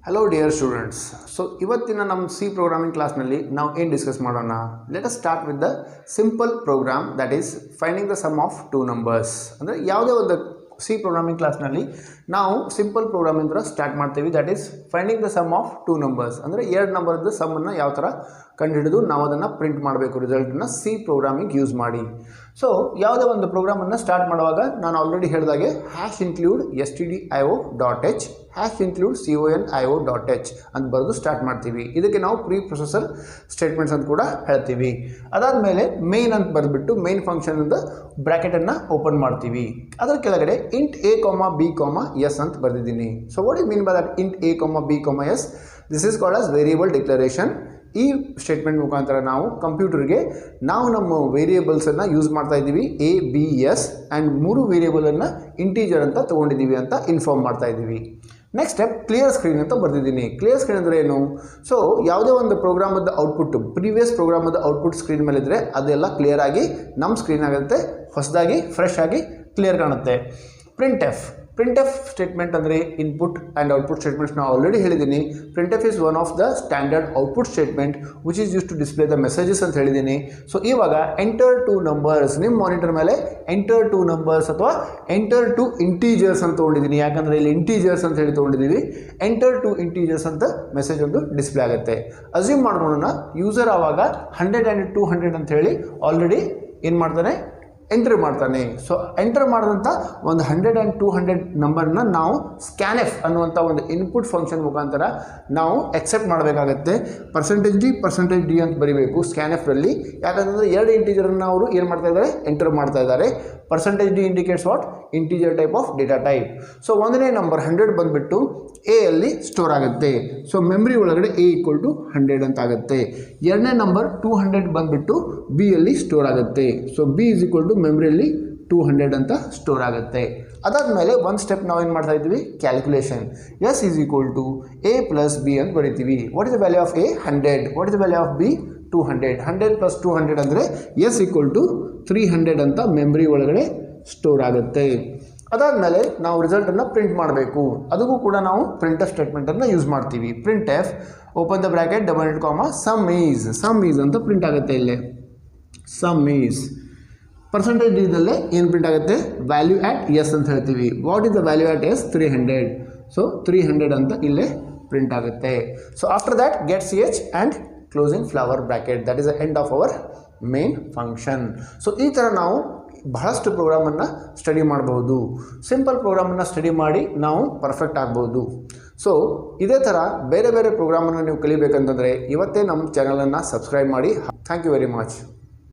Hello dear students. So ಇವತ್ತಿನ ನಮ್ಮ C programming class ನಲ್ಲಿ ನಾವು ಏನು ಡಿಸ್ಕಸ್ ಮಾಡೋಣ. Let us start with the simple program, that is finding the sum of two numbers. ಅಂದ್ರೆ ಯಾವುದೇ ಒಂದು C programming class ನಲ್ಲಿ ನಾವು ಸಿಂಪಲ್ ಪ್ರೋಗ್ರಾಮ್ ಇಂದ ಸ್ಟಾರ್ಟ್ ಮಾಡ್ತೀವಿ, that is finding the sum of two numbers. ಅಂದ್ರೆ ಎರಡು ನಂಬರ್ದ ಸಮ್ ಅನ್ನು ಯಾವ ತರ ಕಂಡುಹಿಡಿದು ನಾವು ಅದನ್ನ ಪ್ರಿಂಟ್ ಮಾಡಬೇಕು ರಿಸಲ್ಟ್ ಅನ್ನು C ಪ್ರೋಗ್ರಾಮಿಂಗ್ ಯೂಸ್ ಮಾಡಿ. ಸೊ ಯಾವುದೇ ಒಂದು ಪ್ರೋಗ್ರಾಮ್ ಅನ್ನು ಸ್ಟಾರ್ಟ್ ಮಾಡುವಾಗ ನಾನು ಆಲ್ರೆಡಿ ಹೇಳಿದಾಗೆ #include stdio.h #include conio.h ಅಂತ ಬರೆದು ಸ್ಟಾರ್ಟ್ ಮಾಡ್ತೀವಿ. ಇದಕ್ಕೆ ನಾವು ಪ್ರೀ ಪ್ರೊಸೆಸರ್ ಸ್ಟೇಟ್ಮೆಂಟ್ಸ್ ಅಂತ ಕೂಡ ಹೇಳ್ತೀವಿ. ಅದಾದಮೇಲೆ ಮೇನ್ ಅಂತ ಬರೆದ್ಬಿಟ್ಟು ಮೇನ್ ಫಂಕ್ಷನ್ ಇಂದ ಬ್ರಾಕೆಟ್ ಅನ್ನು ಓಪನ್ ಮಾಡ್ತೀವಿ. ಅದರ ಕೆಳಗಡೆ int a, b, s ಅಂತ ಬರೆದಿದ್ದೀನಿ. So what is mean by that int a, b, s? This is called as variable declaration. ಈ ಸ್ಟೇಟ್ಮೆಂಟ್ ಮುಖಾಂತರ ನಾವು ಕಂಪ್ಯೂಟರ್ಗೆ ನಾವು ನಮ್ಮ ವೇರಿಯೇಬಲ್ಸನ್ನು ಯೂಸ್ ಮಾಡ್ತಾ ಇದ್ದೀವಿ, ಎ ಬಿ ಎಸ್ ಆ್ಯಂಡ್ ಮೂರು ವೇರಿಯೇಬಲನ್ನು ಇಂಟೀಜರ್ ಅಂತ ತೊಗೊಂಡಿದ್ದೀವಿ ಅಂತ ಇನ್ಫಾರ್ಮ್ ಮಾಡ್ತಾ ಇದ್ದೀವಿ. ನೆಕ್ಸ್ಟ್ ಸ್ಟೆಪ್ ಕ್ಲಿಯರ್ ಸ್ಕ್ರೀನ್ ಅಂತ ಬರೆದಿದ್ದೀನಿ. ಕ್ಲಿಯರ್ ಸ್ಕ್ರೀನ್ ಅಂದರೆ ಏನು? ಸೊ ಯಾವುದೇ ಒಂದು ಪ್ರೋಗ್ರಾಮದ ಔಟ್ಪುಟ್ ಪ್ರೀವಿಯಸ್ ಪ್ರೋಗ್ರಾಮದ ಔಟ್ಪುಟ್ ಸ್ಕ್ರೀನ್ ಮೇಲಿದ್ದರೆ ಅದೆಲ್ಲ ಕ್ಲಿಯರ್ ಆಗಿ ನಮ್ಮ ಸ್ಕ್ರೀನ್ ಆಗುತ್ತೆ, ಹೊಸದಾಗಿ ಫ್ರೆಶ್ ಆಗಿ ಕ್ಲಿಯರ್ ಕಾಣುತ್ತೆ. printf ಸ್ಟೇಟ್ಮೆಂಟ್ ಅಂದರೆ ಇನ್ಪುಟ್ ಆ್ಯಂಡ್ ಔಟ್ಪುಟ್ ಸ್ಟೇಟ್ಮೆಂಟ್ಸ್ ನಾವು ಆಲ್ರೆಡಿ ಹೇಳಿದ್ದೀನಿ. printf is one of the standard output statement which is use to display the messages ಅಂತ ಹೇಳಿದ್ದೀನಿ. ಸೊ ಇವಾಗ ಎಂಟರ್ ಟು ನಂಬರ್ಸ್, ನಿಮ್ಮ ಮಾನಿಟರ್ ಮೇಲೆ ಎಂಟರ್ ಟು ನಂಬರ್ಸ್ ಅಥವಾ ಎಂಟರ್ ಟು ಇಂಟೀಜರ್ಸ್ ಅಂತ ತೊಗೊಂಡಿದ್ದೀನಿ. ಯಾಕಂದರೆ ಇಲ್ಲಿ ಇಂಟೀಜರ್ಸ್ ಅಂತ ಹೇಳಿ ತೊಗೊಂಡಿದ್ದೀವಿ. ಎಂಟರ್ ಟು ಇಂಟೀಜರ್ಸ್ ಅಂತ ಮೆಸೇಜ್ ಒಂದು ಡಿಸ್ಪ್ಲೇ ಆಗುತ್ತೆ. ಅಸ್ಯೂಮ್ ಮಾಡ್ಕೊಳ್ಳೋಣ ಯೂಸರ್ ಆವಾಗ 100 ಆ್ಯಂಡ್ 200 ಅಂತ ಹೇಳಿ ಆಲ್ರೆಡಿ ಏನು ಮಾಡ್ತಾನೆ, ಎಂಟರ್ ಮಾಡ್ತಾನೆ. ಸೊ ಎಂಟರ್ ಮಾಡಿದಂಥ ಒಂದು 100 ಆ್ಯಂಡ್ 200 ನಂಬರ್ನ ನಾವು ಸ್ಕ್ಯಾನ್ಎಫ್ ಅನ್ನುವಂಥ ಒಂದು ಇನ್ಪುಟ್ ಫಂಕ್ಷನ್ ಮುಖಾಂತರ ನಾವು ಎಕ್ಸೆಪ್ಟ್ ಮಾಡಬೇಕಾಗತ್ತೆ. %d ಅಂತ ಬರೀಬೇಕು ಸ್ಕ್ಯಾನ್ಎಫ್ರಲ್ಲಿ. ಯಾಕಂದರೆ ಎರಡು ಇಂಟೀಜರನ್ನು ಅವರು ಏನು ಮಾಡ್ತಾ ಇದ್ದಾರೆ, ಎಂಟರ್ ಮಾಡ್ತಾ ಇದ್ದಾರೆ. %d indicates what? Integer type of data type. So ಒಂದನೇ ನಂಬರ್ 100 ಬಂದುಬಿಟ್ಟು ಎ ಅಲ್ಲಿ ಸ್ಟೋರ್ ಆಗುತ್ತೆ. ಸೊ ಮೆಮ್ರಿ ಒಳಗಡೆ a = 100 ಅಂತ ಆಗುತ್ತೆ. ಎರಡನೇ ನಂಬರ್ 200 ಬಂದುಬಿಟ್ಟು ಬಿ ಅಲ್ಲಿ ಸ್ಟೋರ್ ಆಗುತ್ತೆ. ಸೊ b = ಮೆಮ್ರಿಯಲ್ಲಿ 200 ಅಂತ ಸ್ಟೋರ್ ಆಗುತ್ತೆ. ಅದಾದಮೇಲೆ ಒಂದು ಸ್ಟೆಪ್ ನಾವು ಏನು ಮಾಡ್ತಾ ಇದ್ದೀವಿ, ಕ್ಯಾಲ್ಕುಲೇಷನ್. s = a + b ಅಂತ ಬರಿತೀವಿ. What is the value of a? 100. What is the value of b? 200. 100 + 200 ಅಂದರೆ s = 300 ಅಂತ ಮೆಮ್ರಿ ಒಳಗಡೆ ಸ್ಟೋರ್ ಆಗುತ್ತೆ. ಅದಾದಮೇಲೆ ನಾವು ರಿಸಲ್ಟನ್ನು ಪ್ರಿಂಟ್ ಮಾಡಬೇಕು. ಅದಕ್ಕೂ ಕೂಡ ನಾವು printf ಸ್ಟೇಟ್ಮೆಂಟನ್ನು ಯೂಸ್ ಮಾಡ್ತೀವಿ. printf open the bracket _, some is ಅಂತ ಪ್ರಿಂಟ್ ಆಗುತ್ತೆ. ಇಲ್ಲಿ ಸಮ್ ಈಸ್ %d ದಲ್ಲೇ ಏನು ಪ್ರಿಂಟ್ ಆಗುತ್ತೆ, ವ್ಯಾಲ್ಯೂ ಆಟ್ ಎಸ್ ಅಂತ ಹೇಳ್ತೀವಿ. What is the value at S? 300. So 300 ಅಂತ ಇಲ್ಲೇ ಪ್ರಿಂಟ್ ಆಗುತ್ತೆ. So after that get ch and closing flower bracket, that is the end of our main function. So ಈ ಥರ ನಾವು ಬಹಳಷ್ಟು ಪ್ರೋಗ್ರಾಮನ್ನು ಸ್ಟಡಿ ಮಾಡಬಹುದು. ಸಿಂಪಲ್ ಪ್ರೋಗ್ರಾಮನ್ನು ಸ್ಟಡಿ ಮಾಡಿ ನಾವು ಪರ್ಫೆಕ್ಟ್ ಆಗ್ಬೋದು. ಸೊ ಇದೇ ಥರ ಬೇರೆ ಬೇರೆ ಪ್ರೋಗ್ರಾಮನ್ನು ನೀವು ಕಲಿಬೇಕಂತಂದರೆ ಇವತ್ತೇ ನಮ್ಮ ಚಾನಲನ್ನು ಸಬ್ಸ್ಕ್ರೈಬ್ ಮಾಡಿ. Thank you very much.